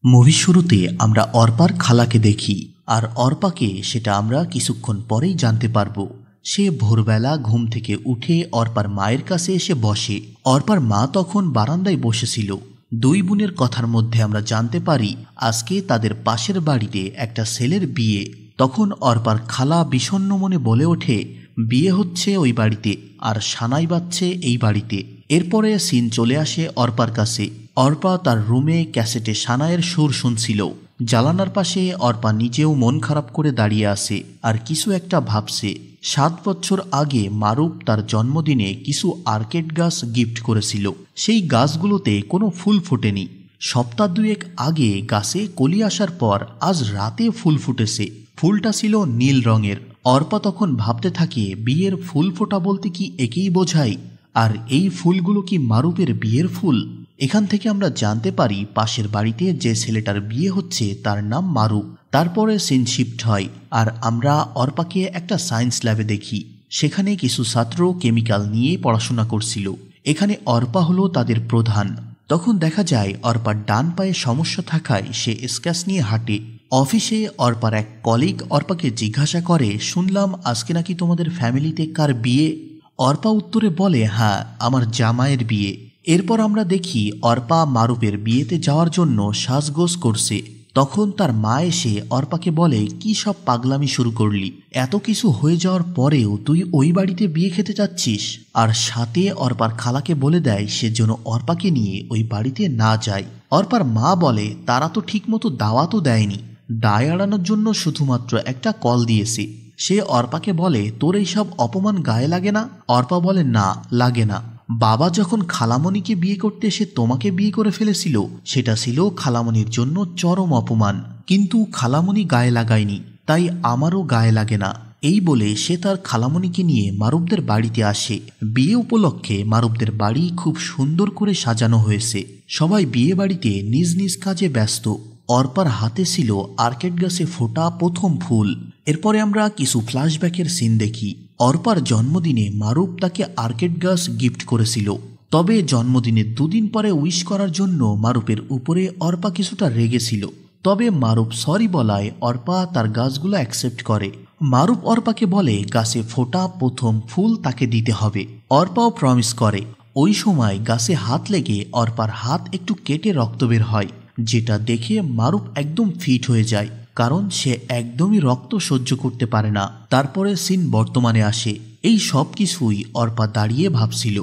মুভির শুরুতে আমরা অর্পার খালাকে দেখি, আর অর্পাকে সেটা আমরা কিছুক্ষণ পরেই জানতে পারবো। সে ভোরবেলা ঘুম থেকে উঠে অর্পার মায়ের কাছে এসে বসে। অর্পার মা তখন বারান্দায় বসেছিল। দুই বোনের কথার মধ্যে আমরা জানতে পারি আজকে তাদের পাশের বাড়িতে একটা ছেলের বিয়ে। তখন অর্পার খালা বিষণ্ণ মনে বলে ওঠে, বিয়ে হচ্ছে ওই বাড়িতে আর সানাই বাজছে এই বাড়িতে। এরপরে সিন চলে আসে অর্পার কাছে। অর্পা তার রুমে ক্যাসেটে সানাইয়ের সুর শুনছিল। জানালার পাশে অর্পা নিজেও মন খারাপ করে দাঁড়িয়ে আছে আর কিছু একটা ভাবছে। 7 বছর আগে মারুফ তার জন্মদিনে কিছু আর্কেড গাছ গিফট করেছিল। সেই গাছগুলোতে কোনো ফুল ফোটেনি। সপ্তাহ দুয়েক আগে গাছে কলি আসার পর আজ রাতে ফুল ফুটেছে। ফুলটা ছিল নীল রঙের। অর্পা তখন ভাবতে থাকে, বিয়ের ফুল ফোটা বলতে কি একেই বোঝায়? আর এই ফুলগুলো কি মারুফের বিয়ের ফুল? এখান থেকে আমরা জানতে পারি পাশের বাড়িতে যে ছেলেটার বিয়ে হচ্ছে তার নাম মারুফ। তারপরে সিন শিফট হয় আর আমরা অর্পাকে একটা সায়েন্স ল্যাবে দেখি। সেখানে কিছু ছাত্র কেমিক্যাল নিয়ে পড়াশোনা করছিল। এখানে অর্পা হলো তাদের প্রধান। তখন দেখা যায় অর্পার ডান পায়ে সমস্যা থাকায় সে স্ক্যাচ নিয়ে হাঁটে। অফিসে অর্পার এক কলিগ অর্পাকে জিজ্ঞাসা করে, শুনলাম আজকে নাকি তোমাদের ফ্যামিলিতে কার বিয়ে? অর্পা উত্তরে বলে, হ্যাঁ, আমার জামাইয়ের বিয়ে। এরপর আমরা দেখি অর্পা মারুফের বিয়েতে যাওয়ার জন্য সাজগোজ করছে। তখন তার মা এসে অর্পাকে বলে, কি সব পাগলামি শুরু করলি? এত কিছু হয়ে যাওয়ার পরেও তুই ওই বাড়িতে বিয়ে খেতে যাচ্ছিস? আর সাথে অর্পার খালাকে বলে দেয় সে যেন অর্পাকে নিয়ে ওই বাড়িতে না যায়। অর্পার মা বলে, তারা তো ঠিকমতো দাওয়াতও দেয়নি, দায় এড়ানোর জন্য শুধুমাত্র একটা কল দিয়েছে। সে অর্পাকে বলে, তোর এইসব অপমান গায়ে লাগে না? অর্পা বলে, না, লাগে না। বাবা যখন খালামণিকে বিয়ে করতে এসে তোমাকে বিয়ে করে ফেলেছিল, সেটা ছিল খালামণির জন্য চরম অপমান। কিন্তু খালামণি গায়ে লাগায়নি, তাই আমারও গায়ে লাগে না। এই বলে সে তার খালামণিকে নিয়ে মারুফদের বাড়িতে আসে। বিয়ে উপলক্ষে মারুফদের বাড়ি খুব সুন্দর করে সাজানো হয়েছে। সবাই বিয়ে বাড়িতে নিজ নিজ কাজে ব্যস্ত। অর্পার হাতে ছিল আর্কেড গাছে ফোটা প্রথম ফুল। এরপরে আমরা কিছু ফ্ল্যাশব্যাকের সিন দেখি। অর্পার জন্মদিনে মারুফ তাকে আর্কেড গাছ গিফট করেছিল। তবে জন্মদিনের 2 দিন পরে উইশ করার জন্য মারুফের উপরে অর্পা কিছুটা রেগেছিল। তবে মারুফ সরি বলায় অর্পা তার গাছগুলো অ্যাকসেপ্ট করে। মারুফ অর্পাকে বলে গাছে ফোটা প্রথম ফুল তাকে দিতে হবে। অর্পাও প্রমিস করে। ওই সময় গাছে হাত লেগে অর্পার হাত একটু কেটে রক্ত বের হয়, যেটা দেখে মারুফ একদম ফিট হয়ে যায়, কারণ সে একদমই রক্ত সহ্য করতে পারে না। তারপরে সিন বর্তমানে আসে। এই সব কিছুই অর্পা দাঁড়িয়ে ভাবছিল।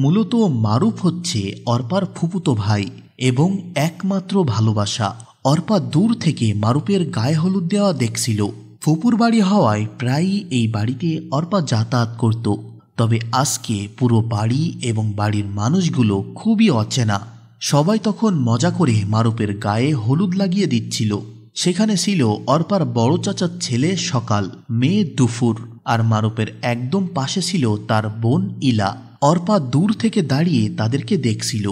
মূলত মারুফ হচ্ছে অর্পার ফুফুতো ভাই এবং একমাত্র ভালোবাসা। অর্পা দূর থেকে মারুফের গায়ে হলুদ দেওয়া দেখছিল। ফুপুর বাড়ি হওয়ায় প্রায়ই এই বাড়িতে অর্পা যাতায়াত করত। তবে আজকে পুরো বাড়ি এবং বাড়ির মানুষগুলো খুবই অচেনা। সবাই তখন মজা করে মারুফের গায়ে হলুদ লাগিয়ে দিচ্ছিল। সেখানে ছিল অর্পার বড় চাচার ছেলে সকাল, মেয়ে দুপুর, আর মারুফের একদম পাশে ছিল তার বোন ইলা। অর্পা দূর থেকে দাঁড়িয়ে তাদেরকে দেখছিল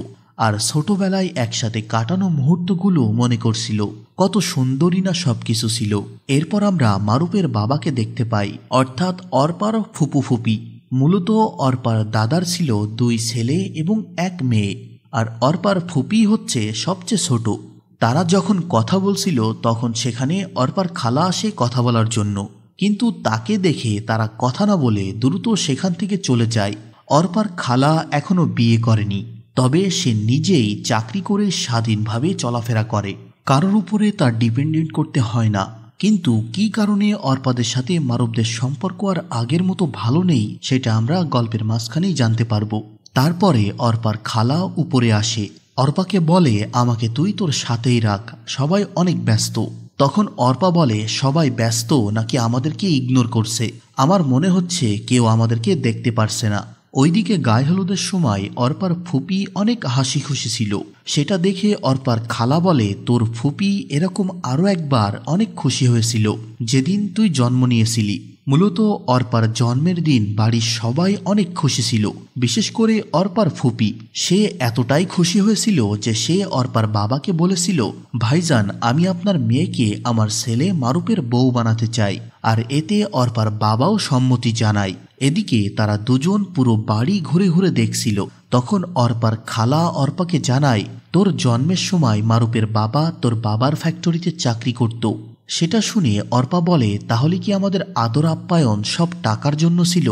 আর ছোটবেলায় একসাথে কাটানো মুহূর্তগুলো মনে করছিল। কত সুন্দরী না সবকিছু ছিল। এরপর আমরা মারুফের বাবাকে দেখতে পাই, অর্থাৎ অর্পার ফুপু ফুপি। মূলত অর্পার দাদার ছিল 2 ছেলে এবং 1 মেয়ে, আর অর্পার ফুপি হচ্ছে সবচেয়ে ছোট। তারা যখন কথা বলছিল তখন সেখানে অর্পার খালা আসে কথা বলার জন্য, কিন্তু তাকে দেখে তারা কথা না বলে দ্রুত সেখান থেকে চলে যায়। অর্পার খালা এখনো বিয়ে করেনি, তবে সে নিজেই চাকরি করে স্বাধীনভাবে চলাফেরা করে, কারোর উপরে তার ডিপেন্ডেন্ট করতে হয় না। কিন্তু কি কারণে অর্পাদের সাথে মারুফদের সম্পর্ক আর আগের মতো ভালো নেই, সেটা আমরা গল্পের মাঝখানেই জানতে পারবো। তারপরে অর্পার খালা উপরে আসে। অর্পাকে বলে, আমাকে তুই তোর সাথেই রাখ, সবাই অনেক ব্যস্ত। তখন অর্পা বলে, সবাই ব্যস্ত নাকি আমাদেরকে ইগনোর করছে? আমার মনে হচ্ছে কেউ আমাদেরকে দেখতে পারছে না। ওইদিকে গায়ে হলুদের সময় অর্পার ফুপি অনেক হাসি খুশি ছিল। সেটা দেখে অর্পার খালা বলে, তোর ফুপি এরকম আরো একবার অনেক খুশি হয়েছিল যেদিন তুই জন্ম নিয়েছিলি। মূলত অর্পার জন্মের দিন বাড়ির সবাই অনেক খুশি ছিল, বিশেষ করে অর্পার ফুপি। সে এতটাই খুশি হয়েছিল যে সে অর্পার বাবাকে বলেছিল, ভাইজান, আমি আপনার মেয়েকে আমার ছেলে মারুফের বউ বানাতে চাই। আর এতে অর্পার বাবাও সম্মতি জানায়। এদিকে তারা দুজন পুরো বাড়ি ঘুরে ঘুরে দেখছিল তখন অর্পার খালা অর্পাকে জানায়, তোর জন্মের সময় মারুপের বাবা তোর বাবার ফ্যাক্টরিতে চাকরি করত। সেটা শুনে অর্পা বলে, তাহলে কি আমাদের আদর আপ্যায়ন সব টাকার জন্য ছিল?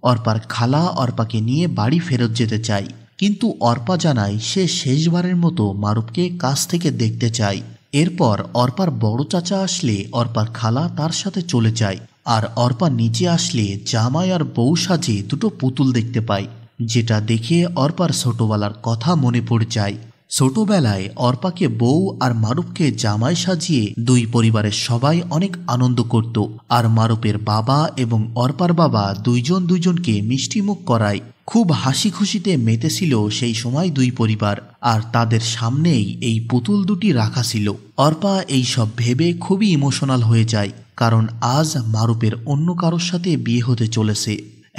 অর্পার খালা অর্পাকে নিয়ে বাড়ি ফেরত যেতে চায়, কিন্তু অর্পা জানায় সে শেষবারের মতো মারুপকে কাছ থেকে দেখতে চায়। এরপর অর্পার বড় চাচা আসলে অর্পার খালা তার সাথে চলে যায়, আর অর্পা নিচে আসলে জামাই আর বউ সাজে দুটো পুতুল দেখতে পায়, যেটা দেখে অর্পার ছোটবেলার কথা মনে পড়ে যায়। ছোটবেলায় অর্পাকে বউ আর মারুপকে জামাই সাজিয়ে দুই পরিবারের সবাই অনেক আনন্দ করত, আর মারুপের বাবা এবং অর্পার বাবা দুইজনকে মিষ্টিমুখ করায় খুব হাসি খুশিতে মেতেছিল সেই সময় দুই পরিবার। আর তাদের সামনেই এই পুতুল দুটি রাখা ছিল। অর্পা এই সব ভেবে খুবই ইমোশনাল হয়ে যায়, কারণ আজ মারুপের অন্য কারোর সাথে বিয়ে হতে চলেছে।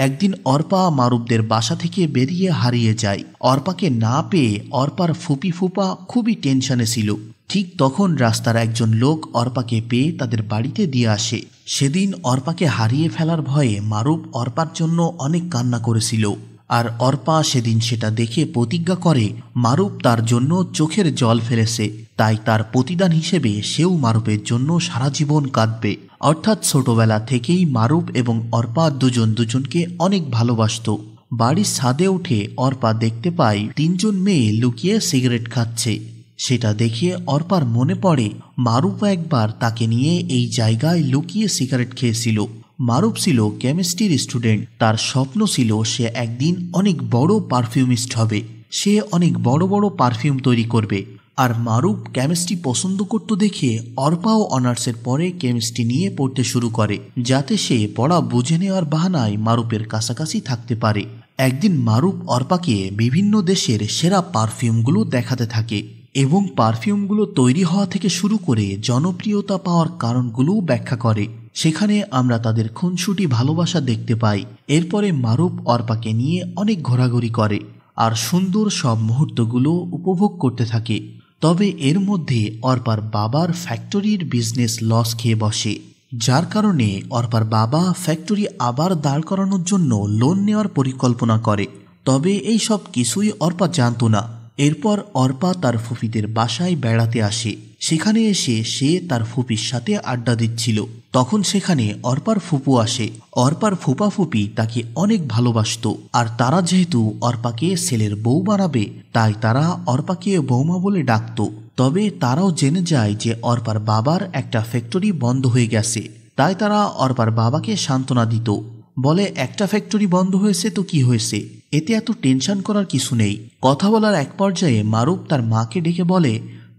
একদিন অর্পা মারুপদের বাসা থেকে বেরিয়ে হারিয়ে যায়। অর্পাকে না পেয়ে অর্পার ফুপা খুবই টেনশনে ছিল। ঠিক তখন রাস্তার একজন লোক অর্পাকে পেয়ে তাদের বাড়িতে দিয়ে আসে। সেদিন অর্পাকে হারিয়ে ফেলার ভয়ে মারুপ অর্পার জন্য অনেক কান্না করেছিল, আর অর্পা সেদিন সেটা দেখে প্রতিজ্ঞা করে মারুপ তার জন্য চোখের জল ফেলেছে, তাই তার প্রতিদান হিসেবে সেও মারুপের জন্য সারা জীবন কাঁদবে। অর্থাৎ ছোটবেলা থেকেই মারুপ এবং অর্পা দুজনকে অনেক ভালোবাসত। বাড়ির ছাদে উঠে অর্পা দেখতে পায় তিনজন মেয়ে লুকিয়ে সিগারেট খাচ্ছে। সেটা দেখে অর্পার মনে পড়ে মারুপ একবার তাকে নিয়ে এই জায়গায় লুকিয়ে সিগারেট খেয়েছিল। মারুপ ছিল কেমিস্ট্রির স্টুডেন্ট, তার স্বপ্ন ছিল সে একদিন অনেক বড় পারফিউমিস্ট হবে, সে অনেক বড় বড় পারফিউম তৈরি করবে। আর মারুপ কেমিস্ট্রি পছন্দ করত দেখে অর্পাও অনার্সের পরে কেমিস্ট্রি নিয়ে পড়তে শুরু করে, যাতে সে পড়া বুঝে নেওয়ার বাহানায় মারুপের কাছাকাছি থাকতে পারে। একদিন মারুপ অর্পাকে বিভিন্ন দেশের সেরা পারফিউমগুলো দেখাতে থাকে এবং পারফিউমগুলো তৈরি হওয়া থেকে শুরু করে জনপ্রিয়তা পাওয়ার কারণগুলোও ব্যাখ্যা করে। সেখানে আমরা তাদের খুনসুটি ভালোবাসা দেখতে পাই। এরপরে মারুপ অর্পাকে নিয়ে অনেক ঘোরাঘুরি করে আর সুন্দর সব মুহূর্তগুলো উপভোগ করতে থাকে। তবে এর মধ্যে অর্পার বাবার ফ্যাক্টরির বিজনেস লস খেয়ে বসে, যার কারণে অর্পার বাবা ফ্যাক্টরি আবার দাঁড় করানোর জন্য লোন নেওয়ার পরিকল্পনা করে। তবে এই সব কিছুই অর্পা জানত না। এরপর অর্পা তার ফুপিদের বাসায় বেড়াতে আসে। সেখানে এসে সে তার ফুপির সাথে আড্ডা দিচ্ছিল। তখন সেখানে অর্পার ফুপু আসে। অর্পার ফুপি তাকে অনেক ভালোবাসত, আর তারা যেহেতু অর্পাকে ছেলের বউ বানাবে তাই তারা অর্পাকে বৌমা বলে ডাকত। তবে তারাও জেনে যায় যে অর্পার বাবার একটা ফ্যাক্টরি বন্ধ হয়ে গেছে, তাই তারা অর্পার বাবাকে সান্ত্বনা দিত, বলে একটা ফ্যাক্টরি বন্ধ হয়েছে তো কি হয়েছে, এতে এত টেনশন করার কিছু নেই। কথা বলার এক পর্যায়ে মারুপ তার মাকে ডেকে বলে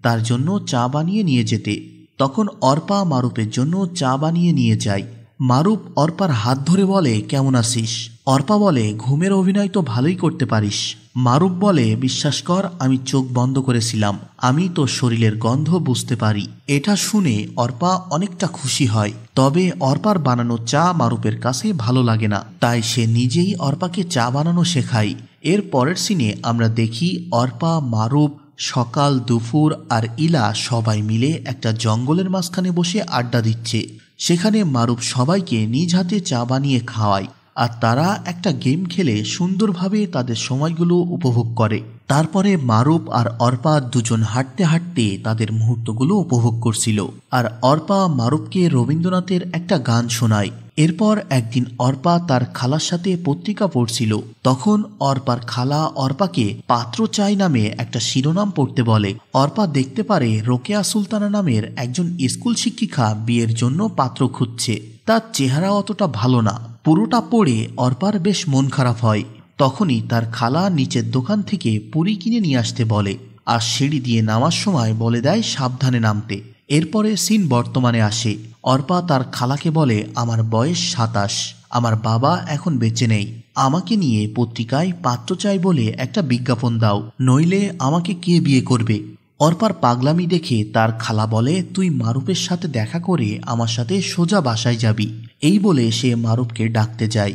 তার জন্য চা বানিয়ে নিয়ে যেতে। তখন অর্পা মারুপের জন্য চা বানিয়ে নিয়ে যায়। মারুপ অর্পার হাত ধরে বলে, কেমন আছিস? অর্পা বলে, ঘুমের অভিনয় তো ভালোই করতে পারিস। মারুপ বলে, বিশ্বাস কর আমি চোখ বন্ধ করেছিলাম, আমি তো শরীরের গন্ধ বুঝতে পারি। এটা শুনে অর্পা অনেকটা খুশি হয়। তবে অর্পার বানানো চা মারুপের কাছে ভালো লাগে না, তাই সে নিজেই অর্পাকে চা বানানো শেখায়। এর পরের সিনে আমরা দেখি অর্পা, মারুপ, সকাল, দুপুর আর ইলা সবাই মিলে একটা জঙ্গলের মাঝখানে বসে আড্ডা দিচ্ছে। সেখানে মারুপ সবাইকে নিজ হাতে চা বানিয়ে খাওয়ায়, আর তারা একটা গেম খেলে সুন্দরভাবে তাদের সময়গুলো উপভোগ করে। তারপরে মারুপ আর অর্পা দুজন হাঁটতে হাঁটতে তাদের মুহূর্তগুলো উপভোগ করছিল, আর অর্পা মারুপকে রবীন্দ্রনাথের একটা গান শোনায়। এরপর একদিন অর্পা তার খালার সাথে পত্রিকা পড়ছিল। তখন অর্পার খালা অর্পাকে পাত্র চাই নামে একটা শিরোনাম পড়তে বলে। অর্পা দেখতে পারে রোকেয়া সুলতানা নামের একজন স্কুল শিক্ষিকা বিয়ের জন্য পাত্র খুঁজছে। তার চেহারা অতটা ভালো না। পুরোটা পড়ে অর্পার বেশ মন খারাপ হয়। তখনই তার খালা নিচের দোকান থেকে পুরি কিনে নিয়ে আসতে বলে, আর সিঁড়ি দিয়ে নামার সময় বলে দেয় সাবধানে নামতে। এরপরে সিন বর্তমানে আসে। অর্পা তার খালাকে বলে, আমার বয়স 27, আমার বাবা এখন বেঁচে নেই, আমাকে নিয়ে পত্রিকায় পাত্র চাই বলে একটা বিজ্ঞাপন দাও, নইলে আমাকে কে বিয়ে করবে। অর্পার পাগলামি দেখে তার খালা বলে, তুই মারুপের সাথে দেখা করে আমার সাথে সোজা বাসায় যাবি। এই বলে সে মারুপকে ডাকতে যায়।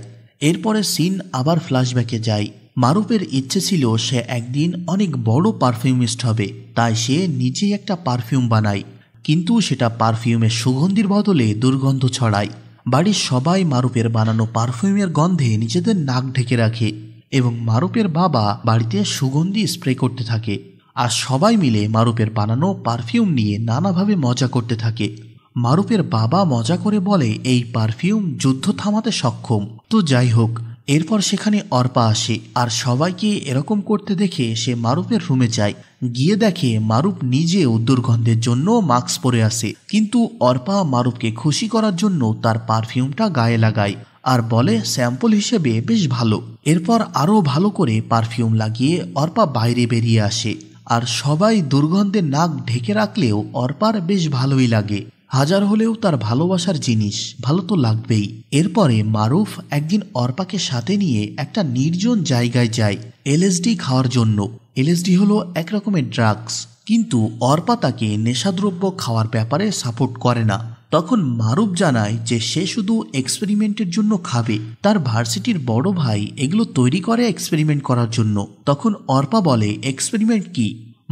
এরপরে সিন আবার ফ্ল্যাশব্যাকে যায়। মারুপের ইচ্ছে ছিল সে একদিন অনেক বড় পারফিউমিস্ট হবে, তাই সে নিজেই একটা পারফিউম বানায়, কিন্তু সেটা পারফিউমের সুগন্ধির বদলে দুর্গন্ধ ছড়ায়। বাড়ির সবাই মারুপের বানানো পারফিউমের গন্ধে নিজেদের নাক ঢেকে রাখে। এবং মারুফের বাবা বাড়িতে সুগন্ধি স্প্রে করতে থাকে আর সবাই মিলে মারুফের বানানো পারফিউম নিয়ে নানাভাবে মজা করতে থাকে। মারুফের বাবা মজা করে বলে এই পারফিউম যুদ্ধ থামাতে সক্ষম। তো যাই হোক, এরপর সেখানে অর্পা আসে আর সবাইকে এরকম করতে দেখে সে মারুফের রুমে যায়। গিয়ে দেখে মারুফ নিজেও দুর্গন্ধের জন্য মাস্ক পরে আসে, কিন্তু অর্পা মারুফকে খুশি করার জন্য তার পারফিউমটা গায়ে লাগায় আর বলে স্যাম্পল হিসেবে বেশ ভালো। এরপর আরও ভালো করে পারফিউম লাগিয়ে অর্পা বাইরে বেরিয়ে আসে আর সবাই দুর্গন্ধে নাক ঢেকে রাখলেও অর্পার বেশ ভালোই লাগে। হাজার হলেও তার ভালোবাসার জিনিস, ভালো তো লাগবেই। এরপরে মারুফ একদিন অর্পাকে সাথে নিয়ে একটা নির্জন জায়গায় যায় এলএসডি খাওয়ার জন্য। এলএসডি হলো এক রকমের ড্রাগস, কিন্তু অর্পা তাকে নেশাদ্রব্য খাওয়ার ব্যাপারে সাপোর্ট করে না। তখন মারুফ জানায় যে সে শুধু এক্সপেরিমেন্টের জন্য খাবে, তার ভার্সিটির বড় ভাই এগুলো তৈরি করে এক্সপেরিমেন্ট করার জন্য। তখন অর্পা বলে এক্সপেরিমেন্ট কি?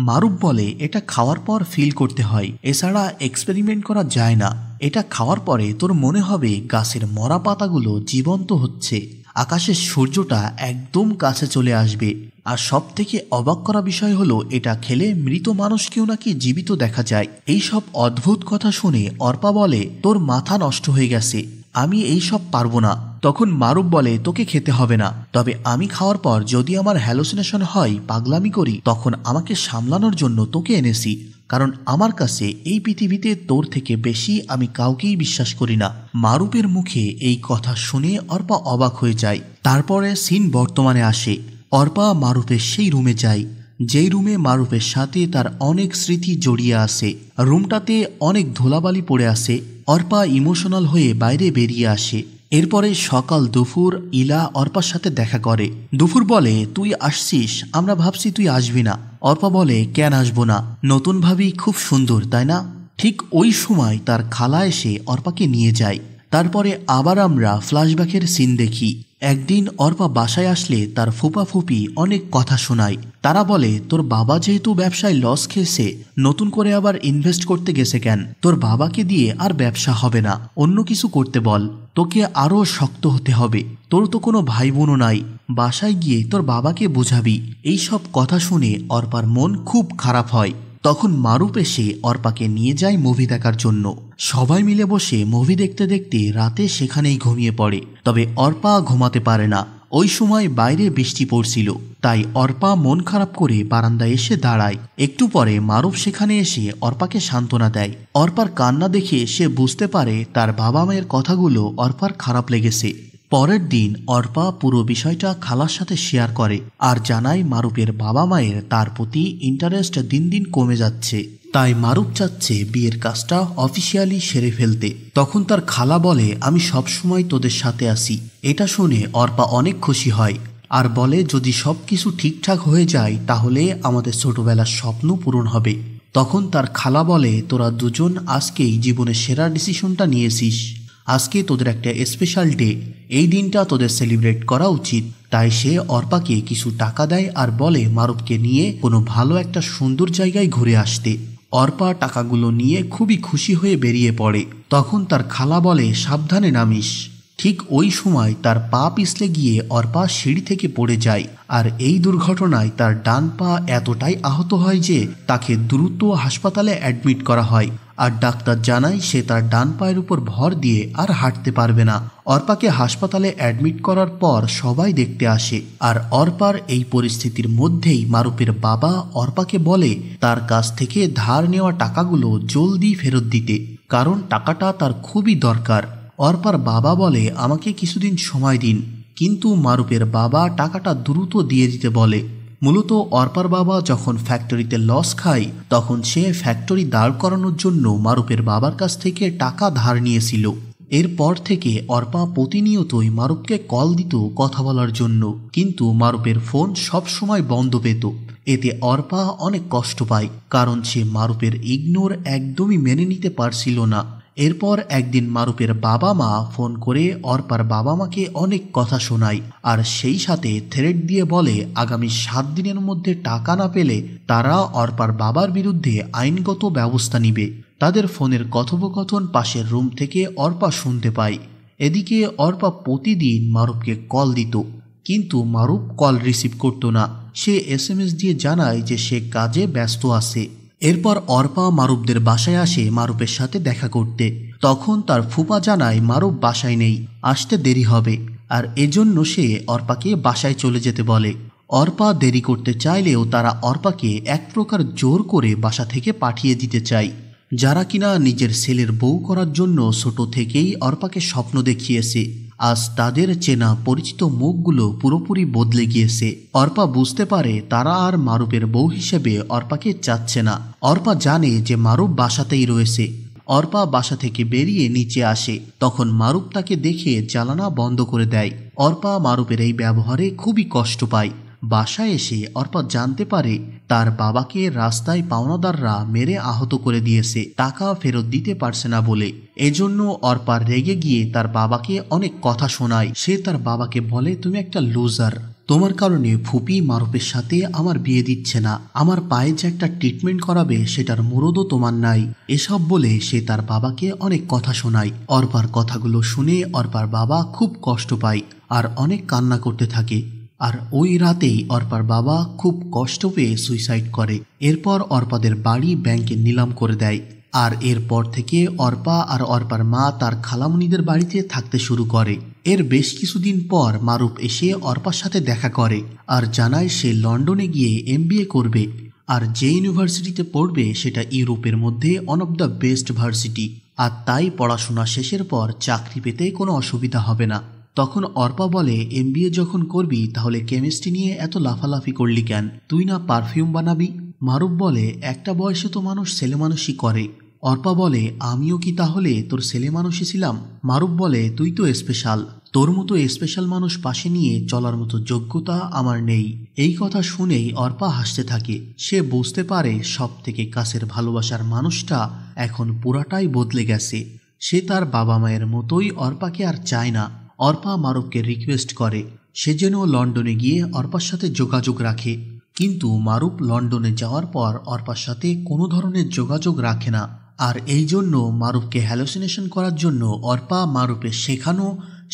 মারুফ বলে এটা খাওয়ার পর ফিল করতে হয়, এছাড়া এক্সপেরিমেন্ট করা যায় না। এটা খাওয়ার পরে তোর মনে হবে গাছের মরা পাতাগুলো জীবন্ত হচ্ছে, আকাশের সূর্যটা একদম কাছে চলে আসবে। আর সব থেকে অবাক করা বিষয় হলো এটা খেলে মৃত মানুষকেও নাকি জীবিত দেখা যায়। এই সব অদ্ভুত কথা শুনে অর্পা বলে তোর মাথা নষ্ট হয়ে গেছে, আমি এই সব পারবো না। তখন মারুফ বলে তোকে খেতে হবে না, তবে আমি খাওয়ার পর যদি আমার হ্যালুসিনেশন হয়, পাগলামি করি, তখন আমাকে সামলানোর জন্য তোকে এনেছি, কারণ আমার কাছে এই পৃথিবীতে তোর থেকে বেশি আমি কাউকেই বিশ্বাস করি না। মারুফের মুখে এই কথা শুনে অর্পা অবাক হয়ে যায়। তারপরে সিন বর্তমানে আসে। অর্পা মারুফের সেই রুমে যায় যেই রুমে মারুফের সাথে তার অনেক স্মৃতি জড়িয়ে আছে। রুমটাতে অনেক ধুলাবালি পড়ে আছে। অর্পা ইমোশনাল হয়ে বাইরে বেরিয়ে আসে। এরপরে সকাল দুপুর ইলা অর্পার সাথে দেখা করে। দুপুর বলে তুই আসছিস, আমরা ভাবছি তুই আসবি না। অর্পা বলে কেন আসবো না, নতুন ভাবি খুব সুন্দর তাই না? ঠিক ওই সময় তার খালা এসে অর্পাকে নিয়ে যায়। তারপরে আবার আমরা ফ্ল্যাশব্যাকের সিন দেখি। একদিন অর্পা বাসায় আসলে তার ফুপা ফুপি অনেক কথা শোনায়। তারা বলে তোর বাবা যেহেতু ব্যবসায় লস খেয়েছে, নতুন করে আবার ইনভেস্ট করতে গেছে কেন? তোর বাবাকে দিয়ে আর ব্যবসা হবে না, অন্য কিছু করতে বল, তোকে আরো শক্ত হতে হবে, তোর তো কোনো ভাই বোনও নাই, বাসায় গিয়ে তোর বাবাকে বুঝাবি। এই সব কথা শুনে অর্পার মন খুব খারাপ হয়। তখন মারুফ এসে অর্পাকে নিয়ে যায় মুভি দেখার জন্য। সবাই মিলে বসে মুভি দেখতে দেখতে রাতে সেখানেই ঘুমিয়ে পড়ে। তবে অর্পা ঘুমাতে পারে না। ওই সময় বাইরে বৃষ্টি পড়ছিল, তাই অর্পা মন খারাপ করে বারান্দায় এসে দাঁড়ায়। একটু পরে মারুফ সেখানে এসে অর্পাকে সান্ত্বনা দেয়। অর্পার কান্না দেখে সে বুঝতে পারে তার বাবা মায়ের কথাগুলো অর্পার খারাপ লেগেছে। পরের দিন অর্পা পুরো বিষয়টা খালার সাথে শেয়ার করে আর জানায় মারুফের বাবা মায়ের তার প্রতি ইন্টারেস্ট দিন দিন কমে যাচ্ছে, তাই মারুফ চাচ্ছে বিয়ের কাজটা অফিসিয়ালি সেরে ফেলতে। তখন তার খালা বলে আমি সবসময় তোদের সাথে আছি। এটা শুনে অর্পা অনেক খুশি হয় আর বলে যদি সব কিছু ঠিকঠাক হয়ে যায় তাহলে আমাদের ছোটবেলার স্বপ্ন পূরণ হবে। তখন তার খালা বলে তোরা দুজন আজকেই জীবনের সেরা ডিসিশনটা নিয়েছিস, আজকে তোদের একটা স্পেশাল ডে, এই দিনটা তোদের সেলিব্রেট করা উচিত। তাই সে অর্পাকে কিছু টাকা দেয় আর বলে মারুফকে নিয়ে কোনো ভালো একটা সুন্দর জায়গায় ঘুরে আসতে। অর্পা টাকাগুলো নিয়ে খুবই খুশি হয়ে বেরিয়ে পড়ে। তখন তার খালা বলে সাবধানে নামিস। ঠিক ওই সময় তার পা পিছলে গিয়ে অর্পা সিঁড়ি থেকে পড়ে যায় আর এই দুর্ঘটনায় তার ডান পা এতটাই আহত হয় যে তাকে দ্রুত হাসপাতালে অ্যাডমিট করা হয় আর ডাক্তার জানায় সে তার ডান পায়ের উপর ভর দিয়ে আর হাঁটতে পারবে না। অর্পাকে হাসপাতালে অ্যাডমিট করার পর সবাই দেখতে আসে আর অর্পার এই পরিস্থিতির মধ্যেই মারুফের বাবা অর্পাকে বলে তার কাছ থেকে ধার নেওয়া টাকাগুলো জলদি ফেরত দিতে, কারণ টাকাটা তার খুবই দরকার। অর্পার বাবা বলে আমাকে কিছুদিন সময় দিন, কিন্তু মারুফের বাবা টাকাটা দ্রুত দিয়ে দিতে বলে। মূলত অর্পার বাবা যখন ফ্যাক্টরিতে লস খায় তখন সে ফ্যাক্টরি দাঁড় করানোর জন্য মারুফের বাবার কাছ থেকে টাকা ধার নিয়েছিল। এরপর থেকে অর্পা প্রতিনিয়তই মারুফকে কল দিত কথা বলার জন্য, কিন্তু মারুফের ফোন সব সময় বন্ধ পেত। এতে অর্পা অনেক কষ্ট পায়, কারণ সে মারুফের ইগনোর একদমই মেনে নিতে পারছিল না। এরপর একদিন মারুফের বাবা মা ফোন করে অর্পার বাবা মাকে অনেক কথা শোনায় আর সেই সাথে থ্রেট দিয়ে বলে আগামী 7 দিনের মধ্যে টাকা না পেলে তারা অর্পার বাবার বিরুদ্ধে আইনগত ব্যবস্থা নিবে। তাদের ফোনের কথোপকথন পাশের রুম থেকে অর্পা শুনতে পায়। এদিকে অর্পা প্রতিদিন মারুফকে কল দিত, কিন্তু মারুফ কল রিসিভ করতো না। সে SMS দিয়ে জানায় যে সে কাজে ব্যস্ত আছে। এরপর অর্পা মারুফদের বাসায় আসে মারুফের সাথে দেখা করতে। তখন তার ফুপা জানায় মারুফ বাসায় নেই, আসতে দেরি হবে, আর এজন্য সে অর্পাকে বাসায় চলে যেতে বলে। অর্পা দেরি করতে চাইলেও তারা অর্পাকে এক প্রকার জোর করে বাসা থেকে পাঠিয়ে দিতে চায়, যারা কিনা নিজের ছেলের বউ করার জন্য ছোট থেকেই অর্পাকে স্বপ্ন দেখিয়েছে। আজ তাদের চেনা পরিচিত মুখগুলো পুরোপুরি বদলে গিয়েছে। অর্পা বুঝতে পারে তারা আর মারুফের বউ হিসেবে অর্পাকে চাচ্ছে না। অর্পা জানে যে মারুফ বাসাতেই রয়েছে। অর্পা বাসা থেকে বেরিয়ে নিচে আসে, তখন মারুফ তাকে দেখে জানালা বন্ধ করে দেয়। অর্পা মারুফের এই ব্যবহারে খুবই কষ্ট পায়। বাসায় এসে অর্পা জানতে পারে তার বাবাকে রাস্তায় পাওনাদাররা মেরে আহত করে দিয়েছে টাকা ফেরত দিতে পারছে না বলে। এজন্য অর্পা রেগে গিয়ে তার বাবাকে অনেক কথা শোনায়। সে তার বাবাকে বলে, তুমি একটা লুজার, তোমার কারণে ফুপি মারুফের সাথে আমার বিয়ে দিচ্ছে না, আমার পায়ে যে একটা ট্রিটমেন্ট করাবে সেটার মুরদও তোমার নাই। এসব বলে সে তার বাবাকে অনেক কথা শোনায়। অর্পার কথাগুলো শুনে অর্পার বাবা খুব কষ্ট পায় আর অনেক কান্না করতে থাকে। আর ওই রাতেই অর্পার বাবা খুব কষ্ট পেয়ে সুইসাইড করে। এরপর অর্পাদের বাড়ি ব্যাংকে নিলাম করে দেয়। আর এরপর থেকে অর্পা আর অর্পার মা তার খালামণিদের বাড়িতে থাকতে শুরু করে। এর বেশ কিছুদিন পর মারুফ এসে অর্পার সাথে দেখা করে আর জানায় সে লন্ডনে গিয়ে MBA করবে, আর যে ইউনিভার্সিটিতে পড়বে সেটা ইউরোপের মধ্যে one of the best varsity, আর তাই পড়াশোনা শেষের পর চাকরি পেতে কোনো অসুবিধা হবে না। তখন অর্পা বলে, MBA যখন করবি তাহলে কেমিস্ট্রি নিয়ে এত লাফালাফি করলি কেন, তুই না পারফিউম বানাবি? মারুফ বলে, একটা বয়সে তো মানুষ ছেলে মানুষই করে। অর্পা বলে, আমিও কি তাহলে তোর ছেলে মানুষই ছিলাম? মারুফ বলে, তুই তো স্পেশাল, তোর মতো স্পেশাল মানুষ পাশে নিয়ে চলার মতো যোগ্যতা আমার নেই। এই কথা শুনেই অর্পা হাসতে থাকে। সে বুঝতে পারে সব থেকে কাছের ভালোবাসার মানুষটা এখন পুরাটাই বদলে গেছে। সে তার বাবা মায়ের মতোই অর্পাকে আর চায় না। অর্পা মারুফকে রিকোয়েস্ট করে সে যেন লন্ডনে গিয়ে অর্পার সাথে যোগাযোগ রাখে, কিন্তু মারুফ লন্ডনে যাওয়ার পর অর্পার সাথে কোনো ধরনের যোগাযোগ রাখে না। আর এই জন্য মারুফকে হ্যালুসিনেশন করার জন্য অর্পা মারুফের শেখানো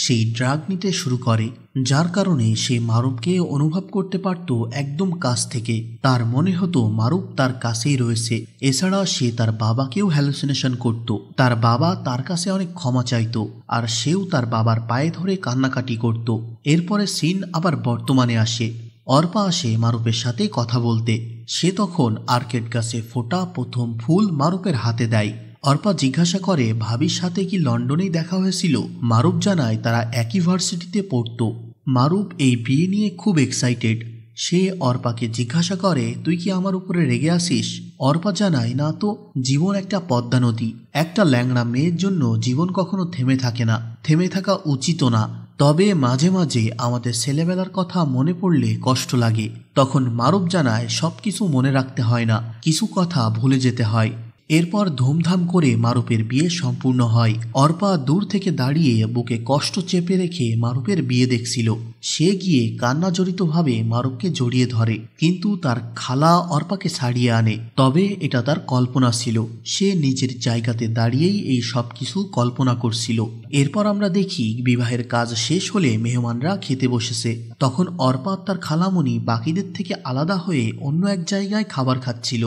সেই ড্রাগ নিতে শুরু করে, যার কারণে সে মারুফকে অনুভব করতে পারত একদম কাছ থেকে। তার মনে হতো মারুফ তার কাছেই রয়েছে। এছাড়া সে তার বাবাকেও হ্যালুসিনেশন করত। তার বাবা তার কাছে অনেক ক্ষমা চাইত আর সেও তার বাবার পায়ে ধরে কান্নাকাটি করত। এরপরে সিন আবার বর্তমানে আসে। অর্পা আসে মারুফের সাথে কথা বলতে। সে তখন আর্কেড গাছে ফোটা প্রথম ফুল মারুফের হাতে দেয়। অর্পা জিজ্ঞাসা করে ভাবির সাথে কি লন্ডনেই দেখা হয়েছিল? মারুফ জানায় তারা একই ভার্সিটিতে পড়ত। মারুফ এই বিয়ে নিয়ে খুব এক্সাইটেড। সে অর্পাকে জিজ্ঞাসা করে, তুই কি আমার উপরে রেগে আসিস? অর্পা জানায়, না তো, জীবন একটা পদ্মা নদী, একটা ল্যাংড়া মেয়ের জন্য জীবন কখনো থেমে থাকে না, থেমে থাকা উচিতও না, তবে মাঝে মাঝে আমাদের ছেলেবেলার কথা মনে পড়লে কষ্ট লাগে। তখন মারুফ জানায় সবকিছু মনে রাখতে হয় না, কিছু কথা ভুলে যেতে হয়। এরপর ধুমধাম করে মারুফের বিয়ে সম্পূর্ণ হয়। অর্পা দূর থেকে দাঁড়িয়ে বুকে কষ্ট চেপে রেখে মারুফের বিয়ে দেখছিল। সে গিয়ে কান্নাজড়িতভাবে মারুফকে জড়িয়ে ধরে, কিন্তু তার খালা অর্পাকে ছাড়িয়ে আনে। তবে এটা তার কল্পনা ছিল, সে নিজের জায়গাতে দাঁড়িয়েই এই সব কিছু কল্পনা করছিল। এরপর আমরা দেখি বিবাহের কাজ শেষ হলে মেহমানরা খেতে বসেছে। তখন অর্পা তার খালামণি বাকিদের থেকে আলাদা হয়ে অন্য এক জায়গায় খাবার খাচ্ছিল।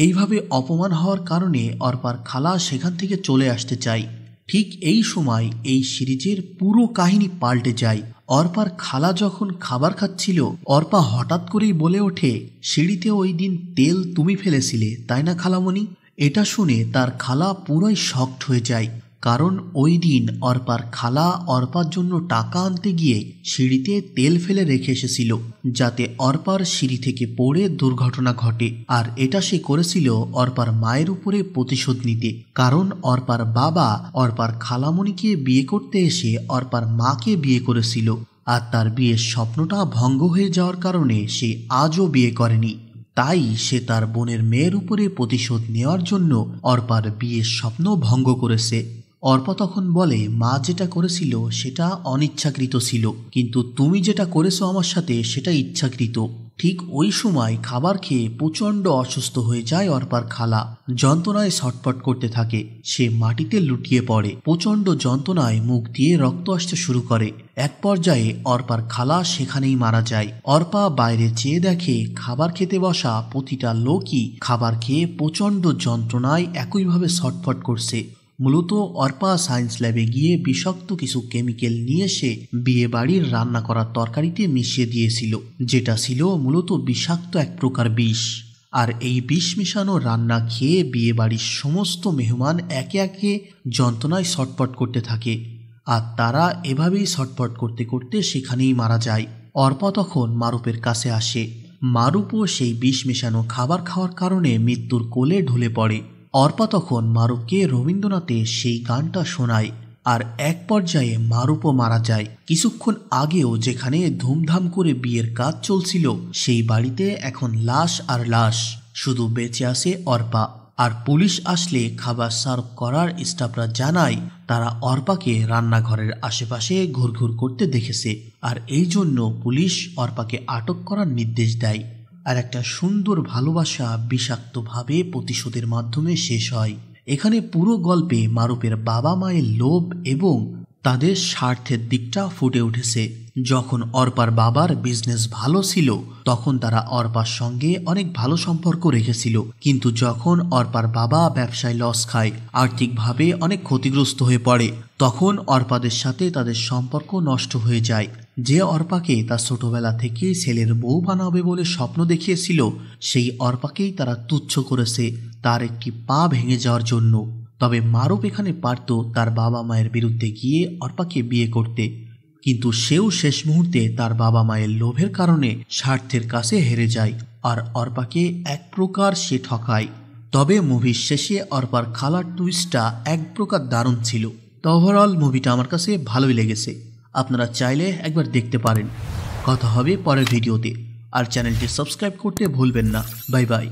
এইভাবে অপমান হওয়ার কারণে অর্পার খালা সেখান থেকে চলে আসতে চায়। ঠিক এই সময় এই সিরিজের পুরো কাহিনী পাল্টে যায়। অর্পার খালা যখন খাবার খাচ্ছিল, অর্পা হঠাৎ করেই বলে ওঠে, সিঁড়িতে ওই দিন তেল তুমি ফেলেছিলে তাই না খালামণি? এটা শুনে তার খালা পুরোই শকড হয়ে যায়, কারণ ওই দিন অর্পার খালা অর্পার জন্য টাকা আনতে গিয়ে সিঁড়িতে তেল ফেলে রেখে এসেছিল, যাতে অর্পার সিঁড়ি থেকে পড়ে দুর্ঘটনা ঘটে। আর এটা সে করেছিল অর্পার মায়ের উপরে প্রতিশোধ নিতে, কারণ অর্পার বাবা অর্পার খালামণিকে বিয়ে করতে এসে অর্পার মাকে বিয়ে করেছিল, আর তার বিয়ের স্বপ্নটা ভঙ্গ হয়ে যাওয়ার কারণে সে আজও বিয়ে করেনি। তাই সে তার বোনের মেয়ের উপরে প্রতিশোধ নেওয়ার জন্য অর্পার বিয়ের স্বপ্ন ভঙ্গ করেছে। অর্পা তখন বলে, মা যেটা করেছিল সেটা অনিচ্ছাকৃত ছিল, কিন্তু তুমি যেটা করেছো আমার সাথে সেটা ইচ্ছাকৃত। ঠিক ওই সময় খাবার খেয়ে প্রচণ্ড অসুস্থ হয়ে যায় অর্পার খালা। যন্ত্রণায় ছটফট করতে থাকে। সে মাটিতে লুটিয়ে পড়ে। প্রচণ্ড যন্ত্রণায় মুখ দিয়ে রক্ত আসতে শুরু করে। এক পর্যায়ে অর্পার খালা সেখানেই মারা যায়। অর্পা বাইরে চেয়ে দেখে খাবার খেতে বসা প্রতিটা লোকই খাবার খেয়ে প্রচণ্ড যন্ত্রণায় একইভাবে ছটফট করছে। মূলত অর্পা সায়েন্স ল্যাবে গিয়ে বিষাক্ত কিছু কেমিক্যাল নিয়ে এসে বিয়ে বাড়ির রান্না করা তরকারিতে মিশিয়ে দিয়েছিল, যেটা ছিল মূলত বিষাক্ত এক প্রকার বিষ। আর এই বিষ মেশানো রান্না খেয়ে বিয়ে বাড়ির সমস্ত মেহমান একে একে যন্ত্রণায় ছটফট করতে থাকে। আর তারা এভাবেই ছটফট করতে করতে সেখানেই মারা যায়। অর্পা তখন মারুপের কাছে আসে। মারুপও সেই বিষ মেশানো খাবার খাওয়ার কারণে মৃত্যুর কোলে ঢলে পড়ে। অর্পা তখন মারুপকে রবীন্দ্রনাথের সেই গানটা শোনায়। আর এক পর্যায়ে মারুপও মারা যায়। কিছুক্ষণ আগেও যেখানে ধুমধাম করে বিয়ের কাজ চলছিল সেই বাড়িতে এখন লাশ আর লাশ, শুধু বেঁচে আছে অর্পা। আর পুলিশ আসলে খাবার সার্ভ করার স্টাফরা জানায় তারা অর্পাকে রান্নাঘরের আশেপাশে ঘুরঘুর করতে দেখেছে। আর এই জন্য পুলিশ অর্পাকে আটক করার নির্দেশ দেয়। আর একটা সুন্দর ভালোবাসা বিষাক্তভাবে প্রতিশোধের মাধ্যমে শেষ হয়। এখানে পুরো গল্পে মারুপের বাবা মায়ের লোভ এবং তাদের স্বার্থের দিকটা ফুটে উঠেছে। যখন অর্পার বাবার বিজনেস ভালো ছিল তখন তারা অর্পার সঙ্গে অনেক ভালো সম্পর্ক রেখেছিল, কিন্তু যখন অর্পার বাবা ব্যবসায় লস খায়, আর্থিকভাবে অনেক ক্ষতিগ্রস্ত হয়ে পড়ে, তখন অর্পাদের সাথে তাদের সম্পর্ক নষ্ট হয়ে যায়। যে অর্পাকে তার ছোটবেলা থেকেই ছেলের বউ বানাবে বলে স্বপ্ন দেখিয়েছিল সেই অর্পাকেই তারা তুচ্ছ করেছে তার একটি পা ভেঙে যাওয়ার জন্য। তবে মারুপ এখানে পারত তার বাবা মায়ের বিরুদ্ধে গিয়ে অর্পাকে বিয়ে করতে, কিন্তু সেও শেষ মুহূর্তে তার বাবা মায়ের লোভের কারণে স্বার্থের কাছে হেরে যায় আর অর্পাকে এক প্রকার সে ঠকায়। তবে মুভির শেষে অর্পার খালার টুইস্টটা এক প্রকার দারুণ ছিল। তো ওভারঅল মুভিটা আমার কাছে ভালোই লেগেছে। আপনারা চাইলে একবার দেখতে পারেন। কথা হবে পরের ভিডিওতে। আর চ্যানেলটি সাবস্ক্রাইব করতে ভুলবেন না। Bye bye.